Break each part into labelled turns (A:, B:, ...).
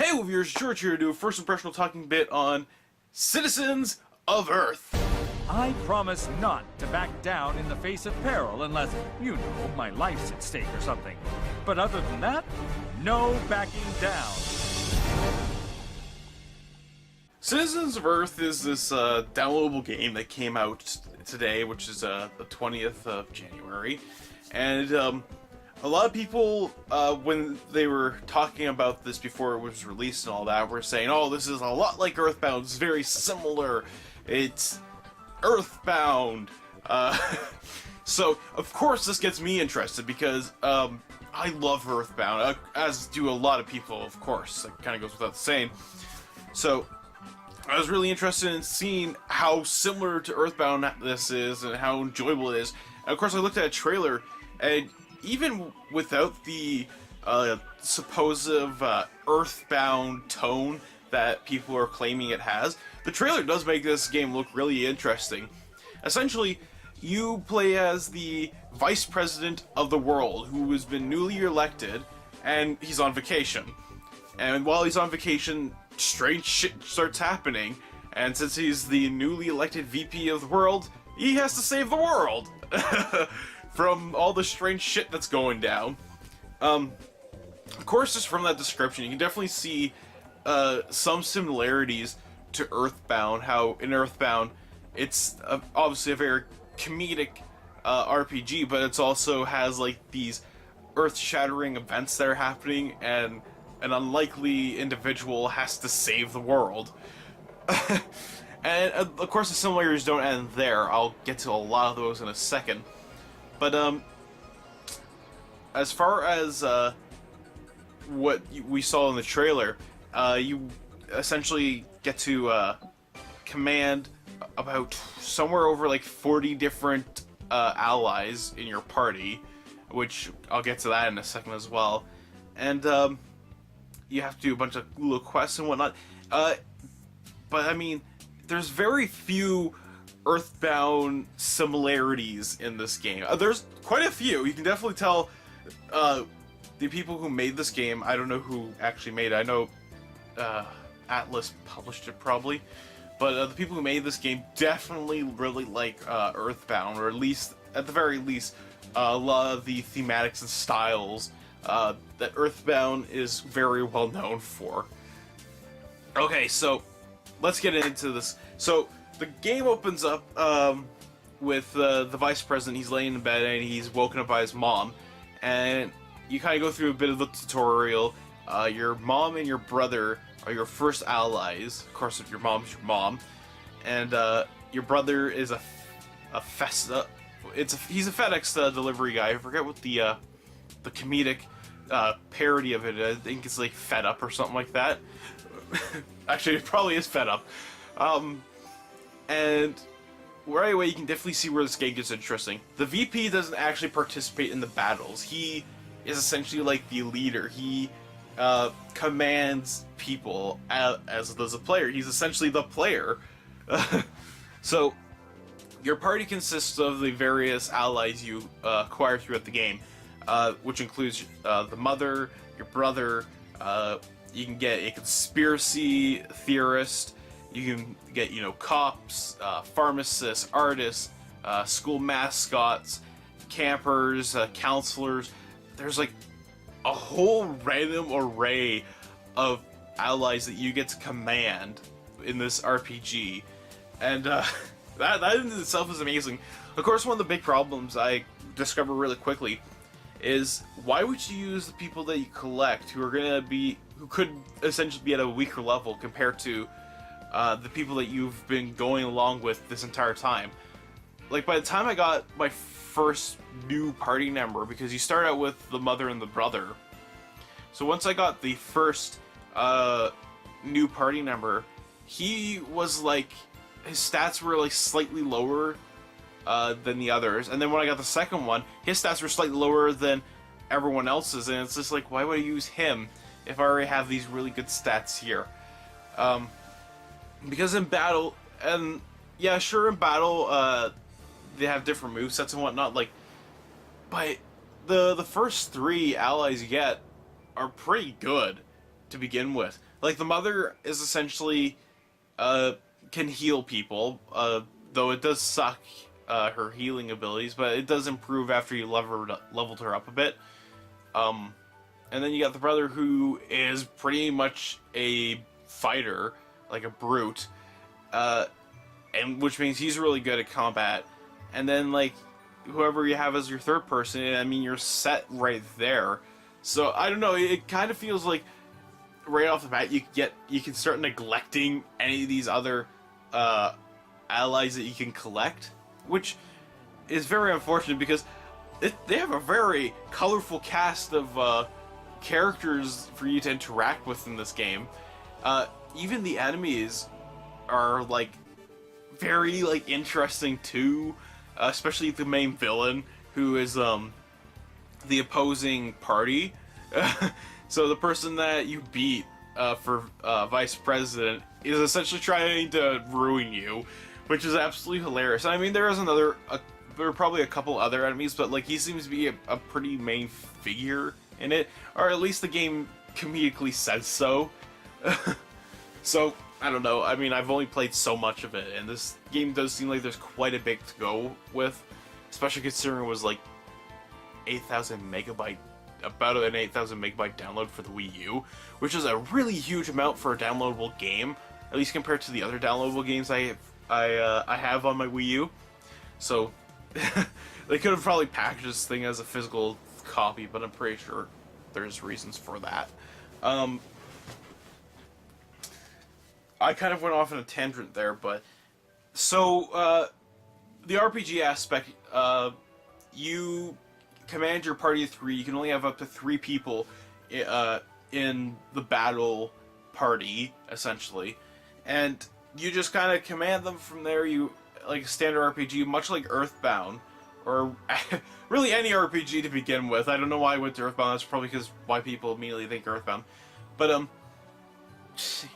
A: Hey, viewers, George here to do a first impressional talking bit on Citizens of Earth.
B: I promise not to back down in the face of peril unless, you know, my life's at stake or something. But other than that, no backing down.
A: Citizens of Earth is this downloadable game that came out today, which is the 20th of January. And a lot of people, when they were talking about this before it was released and all that, were saying, oh, this is a lot like Earthbound, it's very similar, it's Earthbound. So, of course, this gets me interested because I love Earthbound, as do a lot of people, of course. That kind of goes without saying. So, I was really interested in seeing how similar to Earthbound this is and how enjoyable it is. And, of course, I looked at a trailer, and even without the supposed Earthbound tone that people are claiming it has, the trailer does make this game look really interesting. Essentially, you play as the Vice President of the world, who has been newly elected, and he's on vacation. And while he's on vacation, strange shit starts happening, and since he's the newly elected VP of the world, he has to save the world from all the strange shit that's going down. Of course, just from that description, you can definitely see some similarities to Earthbound. How in Earthbound, it's obviously a very comedic RPG, but it also has like these earth-shattering events that are happening, and an unlikely individual has to save the world. And of course, the similarities don't end there. I'll get to a lot of those in a second. But as far as what we saw in the trailer, you essentially get to command about somewhere over like 40 different allies in your party, which I'll get to that in a second as well. And you have to do a bunch of little quests and whatnot. But I mean, there's very few Earthbound similarities in this game. There's quite a few. You can definitely tell the people who made this game. I don't know who actually made it. I know Atlas published it probably, but the people who made this game definitely really like Earthbound, or at the very least, a lot of the thematics and styles that Earthbound is very well known for. Okay, so let's get into this. So the game opens up with the Vice President. He's laying in bed and he's woken up by his mom, and you kind of go through a bit of the tutorial. Your mom and your brother are your first allies. Of course, if your mom's your mom, and your brother is he's a FedEx delivery guy. I forget what the comedic parody of it. I think it's like Fed Up or something like that. Actually, it probably is Fed Up. And right away, you can definitely see where this game gets interesting. The VP doesn't actually participate in the battles. He is essentially like the leader. He commands people as does a player. He's essentially the player. So, your party consists of the various allies you acquire throughout the game, which includes the mother, your brother. You can get a conspiracy theorist. You can get, cops, pharmacists, artists, school mascots, campers, counselors. There's like a whole random array of allies that you get to command in this RPG, and that in itself is amazing. Of course, one of the big problems I discovered really quickly is, why would you use the people that you collect who could essentially be at a weaker level compared to the people that you've been going along with this entire time? Like, by the time I got my first new party member, because you start out with the mother and the brother, so once I got the first new party member, he was like, his stats were like slightly lower than the others, and then when I got the second one, his stats were slightly lower than everyone else's, and it's just like, why would I use him if I already have these really good stats here? Because in battle, and yeah, sure, in battle, they have different movesets and whatnot, like, but the first three allies you get are pretty good. to begin with. Like, the mother is essentially can heal people, though it does suck her healing abilities, but it does improve after you leveled her up a bit. And then you got the brother, who is pretty much a fighter, like a brute, and which means he's really good at combat. And then, like, whoever you have as your third person, I mean, you're set right there. So I don't know, it kind of feels like right off the bat you can start neglecting any of these other allies that you can collect, which is very unfortunate because they have a very colorful cast of characters for you to interact with in this game. Even the enemies are like very like interesting too, especially the main villain, who is the opposing party. So the person that you beat for vice president is essentially trying to ruin you, which is absolutely hilarious. I mean, there is there are probably a couple other enemies, but like he seems to be a pretty main figure in it, or at least the game comedically says so. So I don't know. I mean, I've only played so much of it, and this game does seem like there's quite a bit to go with, especially considering it was like 8,000 megabyte, about an 8,000 megabyte download for the Wii U, which is a really huge amount for a downloadable game, at least compared to the other downloadable games I have on my Wii U. So they could have probably packaged this thing as a physical copy, but I'm pretty sure there's reasons for that. I kind of went off on a tangent there, but so the RPG aspect, you command your party of 3. You can only have up to 3 people in the battle party, essentially, and you just kind of command them from there. You like a standard RPG, much like Earthbound, or really any RPG to begin with. I don't know why I went to Earthbound. That's probably because why people immediately think Earthbound, but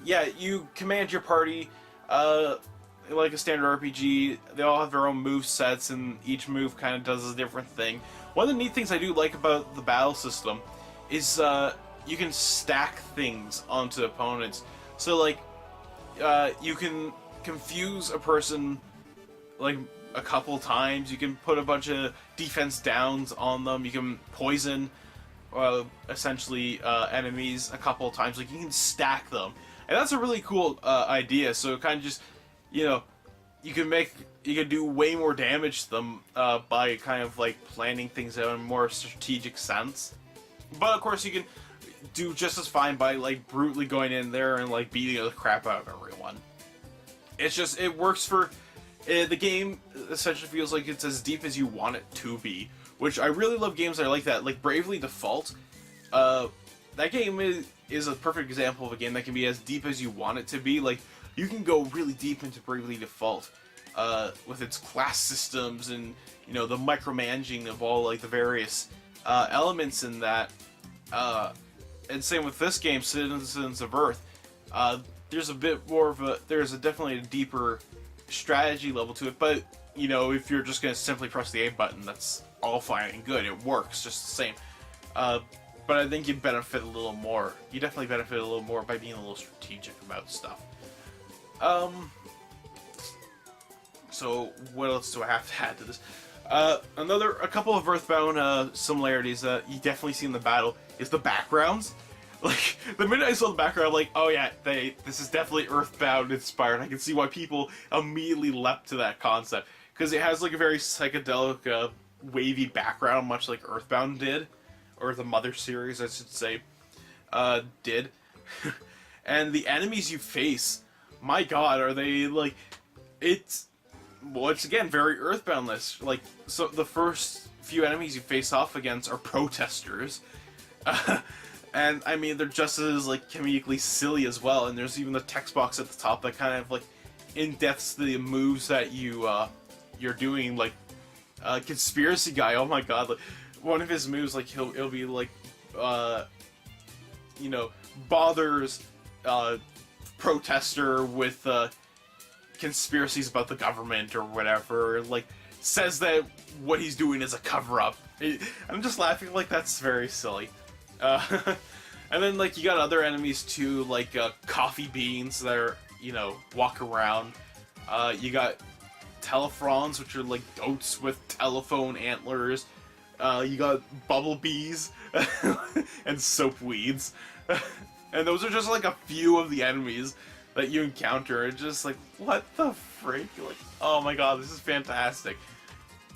A: yeah, you command your party like a standard RPG. They all have their own move sets, and each move kind of does a different thing. One of the neat things I do like about the battle system is you can stack things onto opponents. So like you can confuse a person like a couple times. You can put a bunch of defense downs on them. You can poison essentially enemies a couple of times. Like, you can stack them, and that's a really cool idea. So it kind of just, you know, you can do way more damage to them by kind of like planning things out in a more strategic sense. But of course you can do just as fine by like brutally going in there and like beating the crap out of everyone. It's just, it works for the game. Essentially feels like it's as deep as you want it to be, which I really love games that are like that. Like Bravely Default, that game is a perfect example of a game that can be as deep as you want it to be. Like, you can go really deep into Bravely Default with its class systems and, you know, the micromanaging of all like the various elements in that. And same with this game, Citizens of Earth. There's a bit more of there's definitely a deeper strategy level to it, but you know, if you're just going to simply press the A button, that's all fine and good. It works just the same. But I think you benefit a little more. You definitely benefit a little more by being a little strategic about stuff. So what else do I have to add to this? A couple of Earthbound similarities that you definitely see in the battle is the backgrounds. Like, the minute I saw the background, I'm like, oh yeah, this is definitely Earthbound inspired. I can see why people immediately leapt to that concept, because it has like a very psychedelic, wavy background, much like Earthbound did, or the Mother series, I should say, did. And the enemies you face, my god, are they like, it's again very Earthbound-less. Like, so the first few enemies you face off against are protesters. And I mean, they're just as like comedically silly as well. And there's even the text box at the top that kind of like in-depths the moves that you're doing. Like, conspiracy guy. Oh my god! Like, one of his moves, like it'll be like, you know, bothers protester with conspiracies about the government or whatever. Like, says that what he's doing is a cover-up. I'm just laughing like that's very silly. And then, like, you got other enemies, too, like, coffee beans that are, walk around. You got telefrons, which are, like, goats with telephone antlers. You got bumblebees and soapweeds. And those are just, like, a few of the enemies that you encounter. It's just like, what the freak? Like, oh my god, this is fantastic.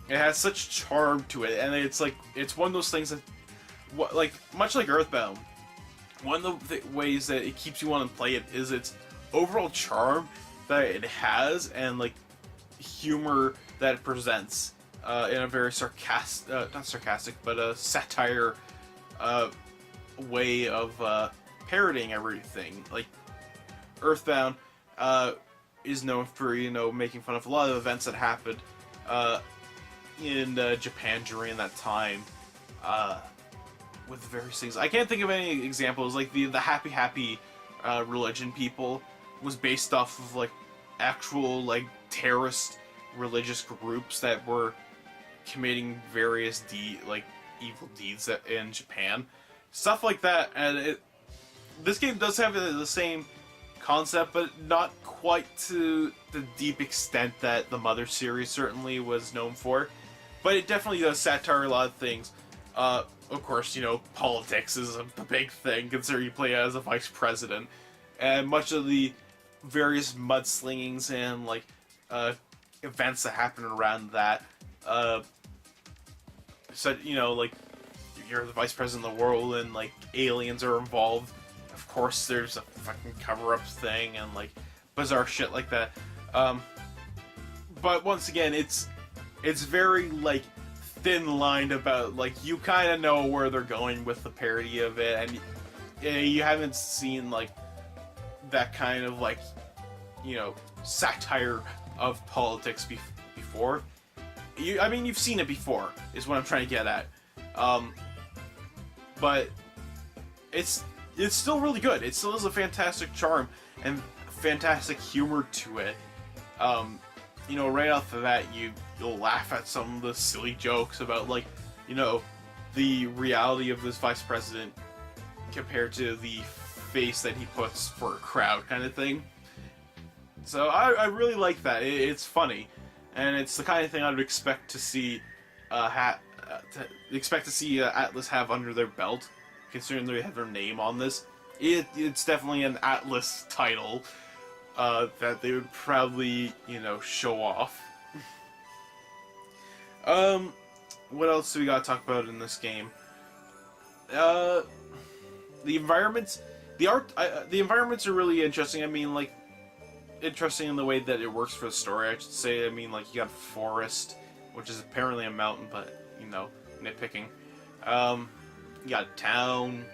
A: It has such charm to it, and it's like, it's one of those things that, like, much like Earthbound, one of the ways that it keeps you want to play it is its overall charm that it has, and, like, humor that it presents in a very not sarcastic, but a satire way of parodying everything. Like, Earthbound is known for, making fun of a lot of events that happened in Japan during that time with various things. I can't think of any examples. Like, the Happy religion people was based off of, like, actual, like, terrorist religious groups that were committing various evil deeds in Japan. Stuff like that, and this game does have the same concept, but not quite to the deep extent that the Mother series certainly was known for. But it definitely does satire a lot of things. Of course, politics is the big thing, considering you play as a vice president. And much of the various mudslingings and, like, events that happen around that. So, like, you're the vice president of the world and, like, aliens are involved. Of course, there's a fucking cover-up thing and, like, bizarre shit like that. But once again, it's very, like, thin-lined about, like, you kind of know where they're going with the parody of it, and you haven't seen, like, that kind of, like, satire of politics before. I mean, you've seen it before, is what I'm trying to get at. But it's still really good. It still has a fantastic charm and fantastic humor to it. Right off the bat, you'll laugh at some of the silly jokes about, like, the reality of this vice president compared to the face that he puts for a crowd, kind of thing. So I really like that. It's funny, and it's the kind of thing I would expect to see Atlas have under their belt, considering they have their name on this. It's definitely an Atlas title that they would probably, show off. What else do we gotta talk about in this game? The environments, the art, the environments are really interesting. I mean, like, interesting in the way that it works for the story, I should say. I mean, like, you got forest, which is apparently a mountain, but, nitpicking. You got a town,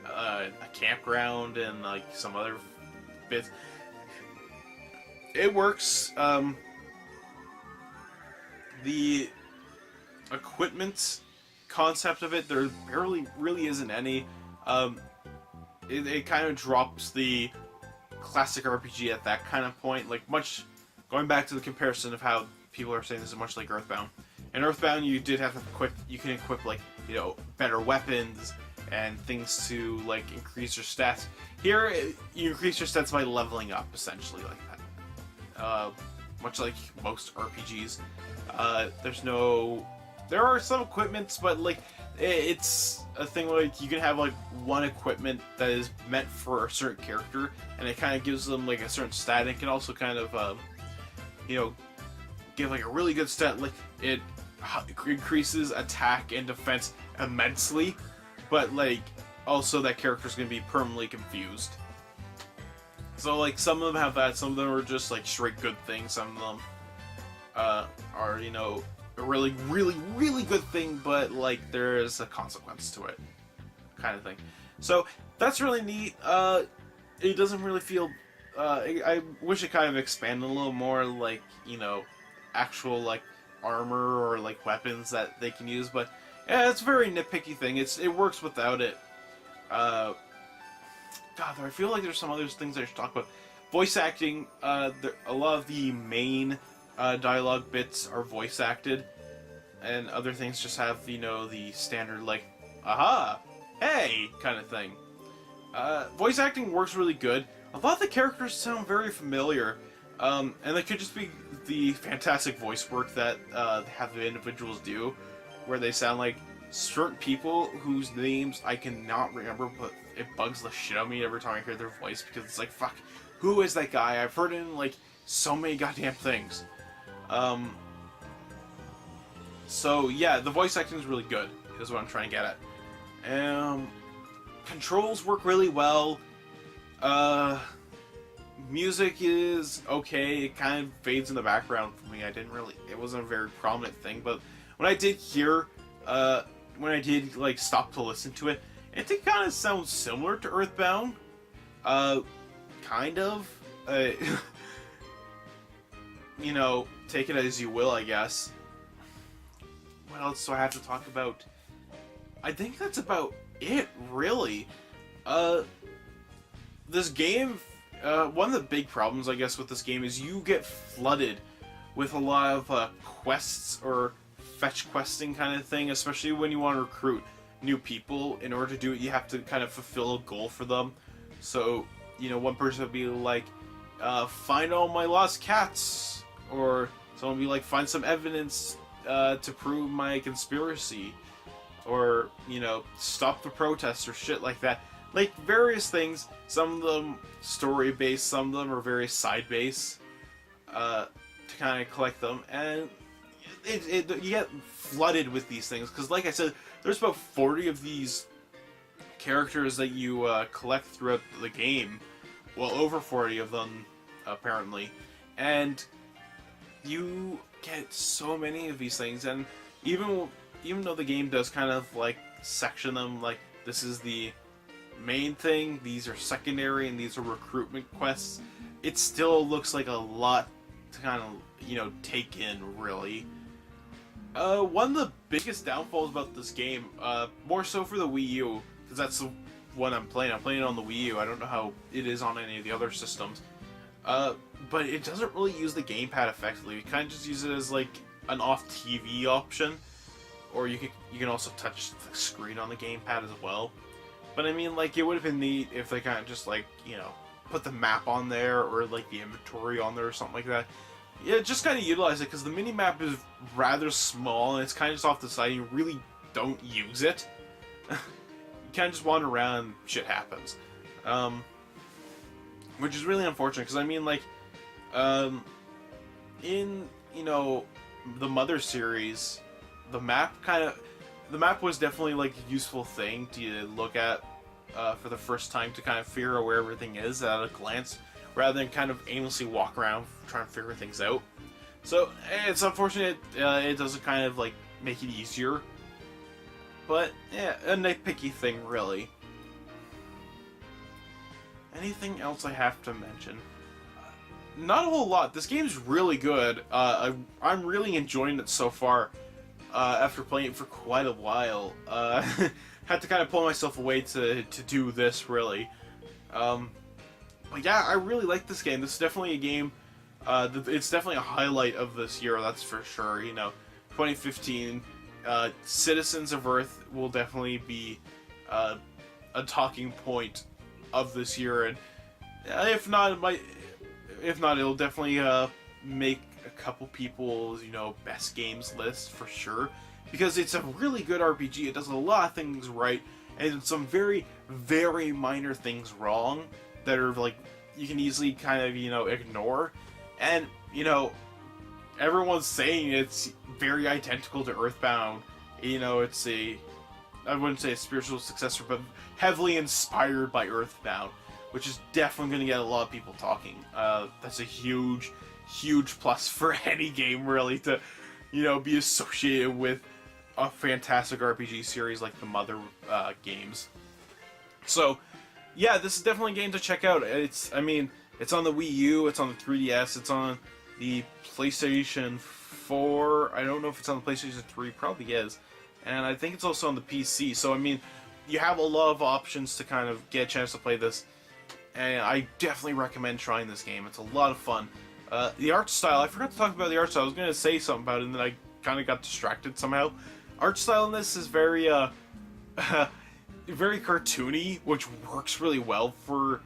A: a campground, and, like, some other bits. It works. The equipment concept of it, there barely really isn't any. It kind of drops the classic RPG at that kind of point, like, much going back to the comparison of how people are saying this is much like Earthbound. In Earthbound, you did have to you can equip, like, better weapons and things to, like, increase your stats. Here, you increase your stats by leveling up, essentially, like that. Much like most RPGs. There are some equipments, but, like, it's a thing like you can have, like, one equipment that is meant for a certain character, and it kind of gives them, like, a certain stat. It can also kind of, give, like, a really good stat. Like, it increases attack and defense immensely, but, like, also that character's going to be permanently confused. So, like, some of them have that, some of them are just, like, straight good things, some of them are, a really, really, really good thing, but, like, there is a consequence to it, kind of thing. So, that's really neat. It doesn't really feel, I wish it kind of expanded a little more, like, actual, like, armor or, like, weapons that they can use, but, yeah, it's a very nitpicky thing. It works without it. God, I feel like there's some other things I should talk about. Voice acting, a lot of the main dialogue bits are voice acted, and other things just have, the standard, like, aha, hey, kind of thing. Voice acting works really good. A lot of the characters sound very familiar, and that could just be the fantastic voice work that have the individuals do, where they sound like certain people whose names I cannot remember, but it bugs the shit out of me every time I hear their voice, because it's like, fuck, who is that guy? I've heard it in, like, so many goddamn things. So, yeah, the voice acting is really good, is what I'm trying to get at. Controls work really well. Music is okay. It kind of fades in the background for me. It wasn't a very prominent thing, but when I did hear, when I did, like, stop to listen to it, it did kind of sound similar to Earthbound. Kind of. You know, take it as you will, I guess. What else do I have to talk about? I think that's about it, really. This game, one of the big problems, I guess, with this game is you get flooded with a lot of quests or fetch questing kind of thing, especially when you want to recruit new people. In order to do it, you have to kind of fulfill a goal for them. So, you know, one person would be like, find all my lost cats, or someone would be like, find some evidence to prove my conspiracy, or, you know, stop the protests or shit like that. Like, various things. Some of them story-based, some of them are very side-based, to kind of collect them, and you get flooded with these things, because like I said, there's about 40 of these characters that you collect throughout the game. Well, over 40 of them, apparently, and you get so many of these things, and even though the game does kind of, like, section them, like, this is the main thing, these are secondary, and these are recruitment quests, it still looks like a lot to kind of, you know, take in, really. One of the biggest downfalls about this game, more so for the Wii U, because that's the one I'm playing it on the Wii U, I don't know how it is on any of the other systems, but it doesn't really use the gamepad effectively. You kind of just use it as, like, an off-TV option, or you can also touch the screen on the gamepad as well. But I mean, like, it would have been neat if they kind of just, like, you know, put the map on there, or, like, the inventory on there or something like that. Yeah, just kind of utilize it, because the mini-map is rather small, and it's kind of just off the side, you really don't use it. You kind of just wander around, and shit happens. Which is really unfortunate, because I mean, like, in, you know, the Mother series, the map was definitely, like, a useful thing to look at for the first time, to kind of figure out where everything is at a glance, rather than kind of aimlessly walk around trying to figure things out. So, it's unfortunate it doesn't kind of, like, make it easier. But, yeah, a nitpicky thing, really. Anything else I have to mention? Not a whole lot. This game's really good. I'm really enjoying it so far. After playing it for quite a while. Had to kind of pull myself away to do this, really. But yeah, I really like this game. This is definitely a game, it's definitely a highlight of this year, that's for sure. You know, 2015, Citizens of Earth will definitely be a talking point of this year, and if not, it'll definitely make a couple people's, you know, best games list for sure, because it's a really good RPG. It does a lot of things right, and some very, very minor things wrong that are, like, you can easily kind of, you know, ignore. And, you know, everyone's saying it's very identical to Earthbound. You know, it's I wouldn't say a spiritual successor, but heavily inspired by Earthbound, which is definitely going to get a lot of people talking. That's a huge, huge plus for any game, really, to, you know, be associated with a fantastic RPG series like the Mother games. So, yeah, this is definitely a game to check out. I mean, it's on the Wii U, it's on the 3DS, it's on the PlayStation 4. I don't know if it's on the PlayStation 3, probably is. And I think it's also on the PC. So, I mean, you have a lot of options to kind of get a chance to play this. And I definitely recommend trying this game. It's a lot of fun. The art style, I forgot to talk about the art style. I was going to say something about it, and then I kind of got distracted somehow. Art style in this is very, very cartoony, which works really well for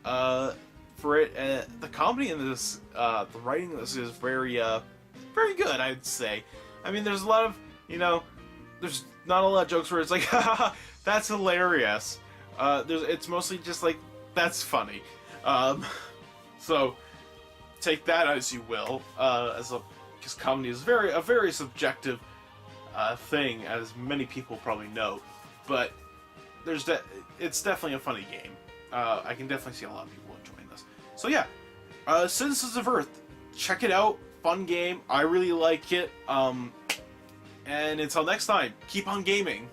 A: it. The comedy in this, the writing in this is very good, I'd say. I mean, there's a lot of, there's not a lot of jokes where it's like, haha, that's hilarious. It's mostly just like, that's funny. So take that as you will, because comedy is a very subjective thing, as many people probably know. But it's definitely a funny game. I can definitely see a lot of people enjoying this. So yeah, Citizens of Earth, check it out. Fun game. I really like it. And until next time, keep on gaming.